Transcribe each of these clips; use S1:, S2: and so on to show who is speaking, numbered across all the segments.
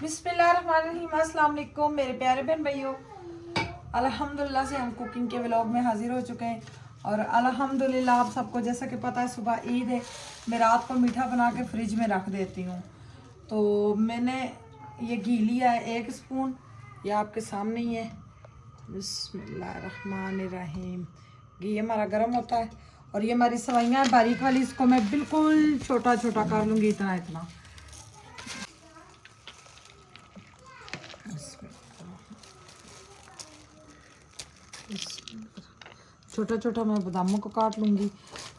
S1: बिस्मिल्लाहिर्रहमानिर्रहीम। अस्सलाम वालेकुम मेरे प्यारे बहन भाइयों। अल्हम्दुलिल्लाह से हम कुकिंग के व्लॉग में हाजिर हो चुके हैं और अल्हम्दुलिल्लाह आप सबको जैसा कि पता है सुबह ईद है। मैं रात को मीठा बना के फ्रिज में रख देती हूँ। तो मैंने ये घी लिया है 1 स्पून, ये आपके सामने ही है। बिस्मिल्लाहिर्रहमानिर्रहीम। घी हमारा गर्म होता है और ये हमारी सवाइयाँ बारीक वाली, इसको मैं बिल्कुल छोटा छोटा कर लूँगी, इतना इतना। छोटा छोटा मैं बादामों को काट लूँगी।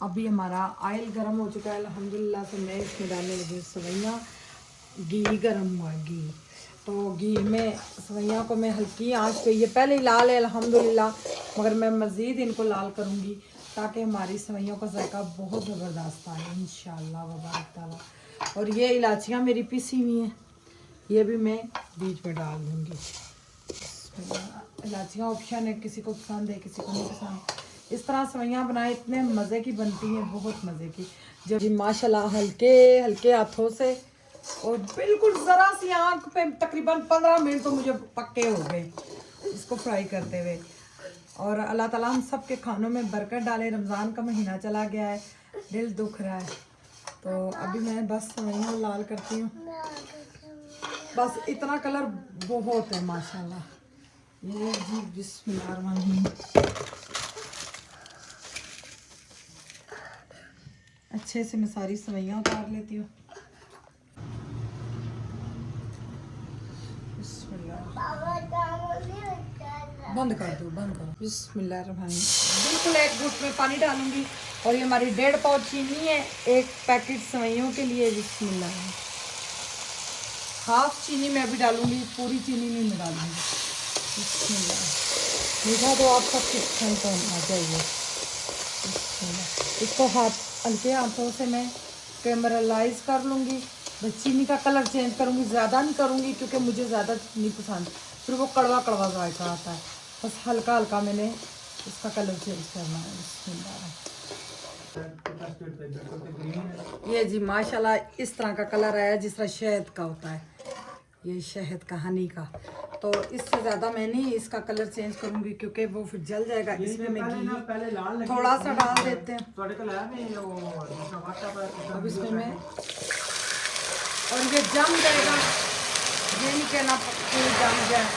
S1: अभी हमारा ऑयल गर्म हो चुका है अल्हम्दुलिल्लाह से। मैं इसमें डालने लगी सवैयाँ। घी गर्म हुआ घी, तो घी में सवैयाँ को मैं हल्की आंच पे, ये पहले ही लाल है अल्हम्दुलिल्लाह, मगर मैं मज़ीद इनको लाल करूँगी ताकि हमारी सवैयों का जायका बहुत ज़बरदस्त आए इंशाअल्लाह वबारक ताला। और ये इलायचियाँ मेरी पिसी हुई हैं, ये भी मैं बीच में डाल दूँगी। इलायचियाँ ऑप्शन है, किसी को पसंद है किसी को नहीं पसंद। इस तरह सवैयाँ बनाए इतने मज़े की बनती हैं, बहुत मज़े की। जब जी माशाल्लाह हल्के हल्के हाथों से और बिल्कुल ज़रा सी आंख पे तकरीबन 15 मिनट तो मुझे पक्के हो गए इसको फ्राई करते हुए। और अल्लाह ताला हम सब के खानों में बरकत डाले। रमज़ान का महीना चला गया है, दिल दुख रहा है। तो अभी मैं बस सवैयाँ लाल करती हूँ, बस इतना कलर बहुत है माशाल्लाह। ये जी बिस्मिल्लाहिर्रहमानिर्रहीम। अच्छे से मैं सारी सवैयाँ उतार लेती हूँ। बंद कर दो, बंद करो। बिस्मिल्लाहिर्रहमानिर्रहीम। बिल्कुल 1 घुट में पानी डालूंगी और ये हमारी 1.5 पाव चीनी है 1 पैकेट सवैयों के लिए। बिस्मिल्लाह। हाफ चीनी मैं भी डालूंगी, पूरी चीनी नहीं मैं डालूंगी। बिस्मिल्लाह। मीठा तो आप सबके पसंद तो होना चाहिए। इसको हल्के हाथों से मैं कैमरालाइज कर लूँगी। बस चीनी का कलर चेंज करूँगी, ज़्यादा नहीं करूँगी क्योंकि मुझे ज़्यादा नहीं पसंद, फिर वो कड़वा कड़वा जायका आता है। बस हल्का हल्का मैंने इसका कलर चेंज करना है। ये जी माशाल्लाह इस तरह का कलर आया जिस तरह शहद का होता है, ये शहद का, हनी का। तो इससे ज़्यादा मैं नहीं इसका कलर चेंज करूँगी क्योंकि वो फिर जल जाएगा। इसमें मैं घी थोड़ा सा डाल देते हैं अब इसमें मैं, और ये जम जाएगा, ये नहीं कहना कि जम जाए,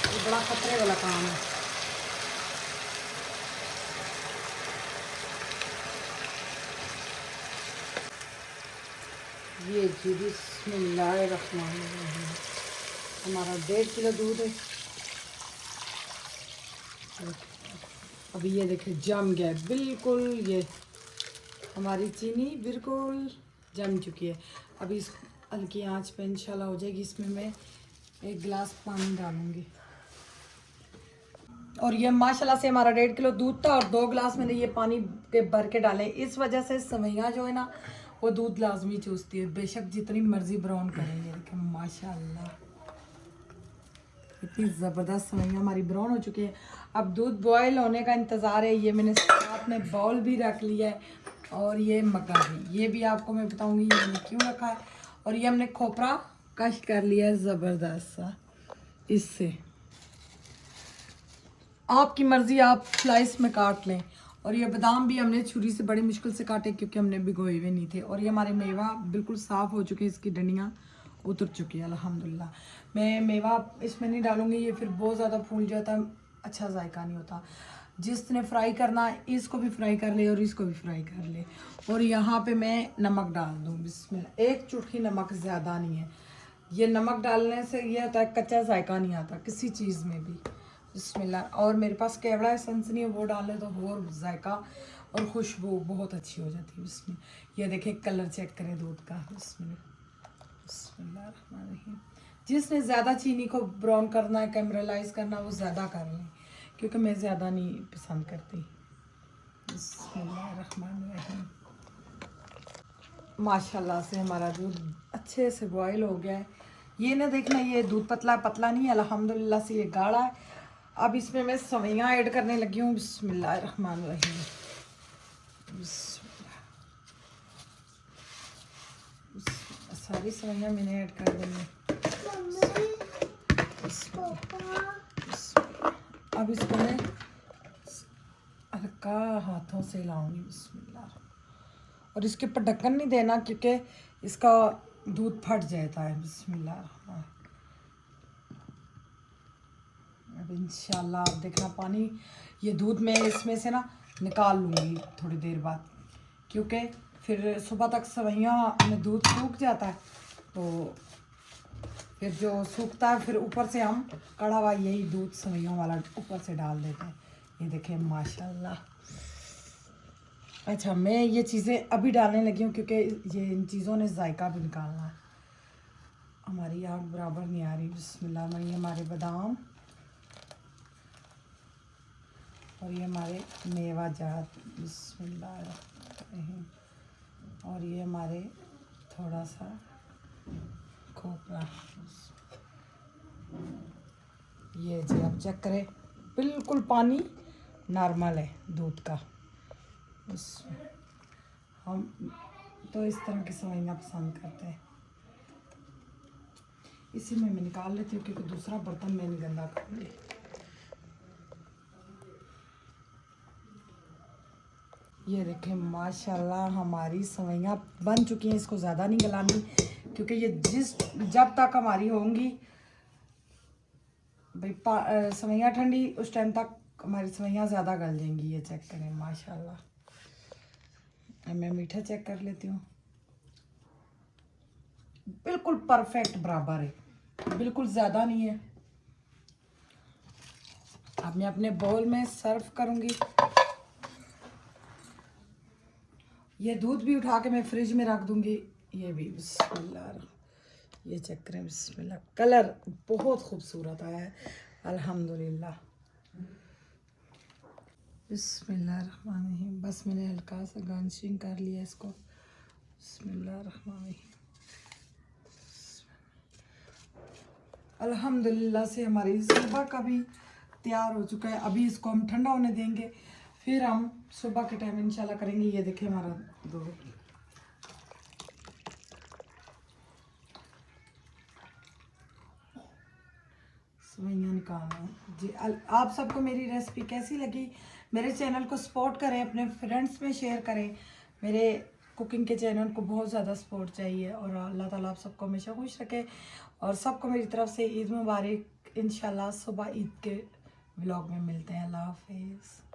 S1: ये बड़ा खतरे वाला काम है। ये जी बिस्मिल्लाहिर्रहमानिर्रहीम। हमारा 1.5 किलो दूध है। अभी ये देखिए जम गया बिल्कुल, ये हमारी चीनी बिल्कुल जम चुकी है। अभी इस हल्की आंच पे इंशाल्लाह हो जाएगी। इसमें मैं 1 गिलास पानी डालूंगी और ये माशाल्लाह से हमारा 1.5 किलो दूध था और 2 गिलास मैंने ये पानी के भर के डाले। इस वजह से सवैयाँ जो है ना वो दूध लाजमी चूसती है, बेशक जितनी मर्जी ब्राउन करेंगे। देखिए माशाल्लाह इतनी ज़बरदस्त सवैयाँ हमारी ब्राउन हो चुकी है। अब दूध बॉयल होने का इंतज़ार है। ये मैंने साथ में बाउल भी रख लिया है और ये मग्गा भी, ये भी आपको मैं बताऊंगी ये मैंने क्यों रखा है। और ये हमने खोपरा कश कर लिया है ज़बरदस्त सा। इससे आपकी मर्ज़ी, आप स्लाइस में काट लें। और ये बादाम भी हमने छुरी से बड़ी मुश्किल से काटे क्योंकि हमने भिगोए हुए नहीं थे। और ये हमारे मेवा बिल्कुल साफ़ हो चुके हैं, इसकी डंडियाँ उतर चुकी है अल्हम्दुलिल्लाह। मैं मेवा इसमें नहीं डालूँगी, ये फिर बहुत ज़्यादा फूल जाता है, अच्छा जायका नहीं होता। जिसने फ्राई करना है इसको भी फ्राई कर ले और इसको भी फ्राई कर ले। और यहाँ पे मैं नमक डाल दूँ बिस्मिल्लाह। 1 चुटकी नमक, ज़्यादा नहीं है। ये नमक डालने से ये होता है कच्चा जायका नहीं आता किसी चीज़ में भी। बिस्मिल्लाह। और मेरे पास केवड़ा एसेंस नहीं है, वो डाले तो और जायका और खुशबू बहुत अच्छी हो जाती है। बिस्मिल्लाह। ये देखें कलर चेक करें दूध का। बिस्मिल्लाह बिस्मिल्लाहिर्रहमानिर्रहीम। जिसने ज़्यादा चीनी को ब्राउन करना है, कैमरलाइज करना, वो ज़्यादा कर लें क्योंकि मैं ज़्यादा नहीं पसंद करती। बिस्मिल्लाहिर्रहमानिर्रहीम। माशाल्लाह से हमारा दूध अच्छे से बॉयल हो गया है। ये ना देखना ये दूध पतला पतला नहीं है, अल्हम्दुलिल्लाह से ये गाढ़ा है। अब इसमें मैं सवैयाँ ऐड करने लगी हूँ। बिस्मिल्लाहिर्रहमानिर्रहीम। सारी सवैयाँ मैंने ऐड कर देंगे। अब इसको मैं हल्का हाथों से हिलाऊंगी। बिस्मिल्लाह। और इसके ऊपर ढक्कन नहीं देना क्योंकि इसका दूध फट जाता है। बिस्मिल्लाह। अब इंशाल्लाह आप देखना पानी, ये दूध मैं इसमें से ना निकाल लूँगी थोड़ी देर बाद, क्योंकि फिर सुबह तक सवैयाँ में दूध सूख जाता है, तो फिर जो सूखता है फिर ऊपर से हम कड़ा हुआ यही दूध सवैयों वाला ऊपर से डाल देते हैं। ये देखें माशाल्लाह। अच्छा, मैं ये चीज़ें अभी डालने लगी हूँ क्योंकि ये इन चीज़ों ने जायका भी निकालना है। हमारी आग बराबर नहीं आ रही। बिस्मिल्लाह। में ये हमारे बादाम और ये हमारे मेवा जात। बिस्मिल्लाह। और ये हमारे थोड़ा सा खोपरा। ये जी आप चेक करें, बिल्कुल पानी नॉर्मल है दूध का। हम तो इस तरह की सवैयाँ पसंद करते हैं। इसी में मैं निकाल लेती हूँ क्योंकि दूसरा बर्तन मैं नहीं गंदा करूँगी। ये देखें माशाल्लाह हमारी सवैयाँ बन चुकी हैं। इसको ज़्यादा नहीं गलानी क्योंकि ये जब तक हमारी होंगी भाई सवैयाँ ठंडी, उस टाइम तक हमारी सवैयाँ ज़्यादा गल जाएंगी। ये चेक करें माशाल्लाह। अब मैं मीठा चेक कर लेती हूँ। बिल्कुल परफेक्ट बराबर है, बिल्कुल ज़्यादा नहीं है। अब मैं अपने बाउल में सर्व करूँगी। ये दूध भी उठा के मैं फ्रिज में रख दूँगी। ये भी बिस्मिल्लाह। ये चेक करें बिस्मिल्लाह, कलर बहुत खूबसूरत आया है अल्हम्दुलिल्लाह। बिस्मिल्लाहिर्रहमानिर्रहीम। बस मैंने हल्का सा गार्निशिंग कर लिया इसको। बिस्मिल्लाहिर्रहमानिर्रहीम। अल्हम्दुलिल्लाह से हमारी सुबह का भी तैयार हो चुका है। अभी इसको हम ठंडा होने देंगे, फिर हम सुबह के टाइम इंशाल्लाह करेंगे। ये देखें हमारा दूध सवैयाँ निकालना जी। आप सबको मेरी रेसिपी कैसी लगी? मेरे चैनल को सपोर्ट करें, अपने फ्रेंड्स में शेयर करें। मेरे कुकिंग के चैनल को बहुत ज़्यादा सपोर्ट चाहिए और अल्लाह ताला आप सबको हमेशा खुश रखे। और सबको मेरी तरफ से ईद मुबारक। इंशाल्लाह सुबह ईद के व्लॉग में मिलते हैं। अल्लाह हाफिज़।